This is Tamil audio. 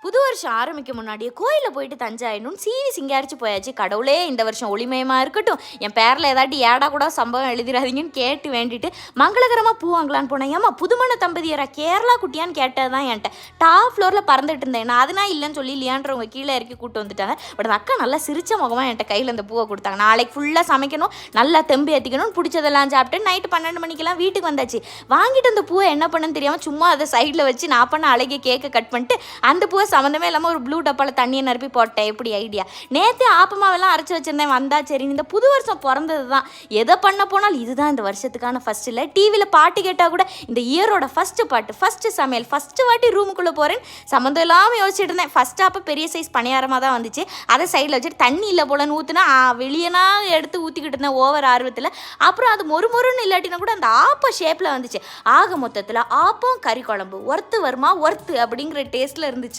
புது வருஷம் ஆரம்பிக்க முன்னாடியே கோயிலில் போயிட்டு தஞ்சாயிடணும்னு சீரி சிங்காரிச்சு போயாச்சு. கடவுளே இந்த வருஷம் ஒளிமயமாக இருக்கட்டும், என் பேரில் ஏதாட்டி ஏடா கூட சம்பவம் எழுதிடாதீங்கன்னு கேட்டு வேண்டிட்டு மங்களகரமாக பூ வாங்கலான்னு போனேன். ஏமா புதுமண தம்பதியரா கேரளா குட்டியான்னு கேட்டது தான் என்கிட்ட. டாப் ஃப்ளோரில் பறந்துட்டு இருந்தேன். நான் அதனா இல்லைன்னு சொல்லி இல்லையான்றவங்க கீழே இறக்கி கூட்டு வந்துட்டாங்க. பட் அந்த அக்கா நல்லா சிரிச்ச முகமாக என்கிட்ட கையில் அந்த பூவை கொடுத்தாங்க. நாளைக்கு ஃபுல்லாக சமைக்கணும், நல்லா தெம்பு ஏற்றிக்கணும், பிடிச்சதெல்லாம் சாப்பிட்டு நைட்டு 12 மணிக்கெல்லாம் வீட்டுக்கு வந்தாச்சு. வாங்கிட்டு அந்த பூவை என்ன பண்ணுன்னு தெரியாமல் சும்மா அதை சைடில் வச்சு நான் பண்ண அழகிய கேக்கை கட் பண்ணிட்டு அந்த பூவை சம்மந்தமே இல்லாமல் ஒரு ப்ளூ டப்பாவில் தண்ணியை நிரப்பி போட்டேன். எப்படி ஐடியா? நேற்று ஆப்பமாவெல்லாம் அரைச்சி வச்சிருந்தேன். வந்தா சரி, இந்த புது வருஷம் பிறந்தது தான். எதை பண்ண போனாலும் இதுதான் இந்த வருஷத்துக்கான ஃபர்ஸ்ட். இல்லை டிவியில் பாட்டு கேட்டால் கூட இந்த இயரோட ஃபர்ஸ்ட் பாட்டு, ஃபர்ஸ்ட் சமையல், ஃபர்ஸ்ட் வாட்டி ரூமுக்குள்ளே போகிறேன். சம்மந்தம் இல்லாமல் யோசிச்சுட்டு இருந்தேன். ஃபர்ஸ்ட் அப்போ பெரிய சைஸ் பணியாரமாக தான் வந்துச்சு. அதை சைடில் வச்சுட்டு தண்ணி இல்லை போலன்னு ஊற்றுனா வெளியனா எடுத்து ஊற்றிக்கிட்டு இருந்தேன் ஓவர் ஆர்வத்தில். அப்புறம் அது மொறுன்னு இல்லாட்டினா கூட அந்த ஆப்ப ஷேப்பில் வந்துச்சு. ஆக மொத்தத்தில் ஆப்பம் கறி குழம்பு ஒர்த்து வருமா ஒர்த்து அப்படிங்கிற டேஸ்ட்டில் இருந்துச்சு.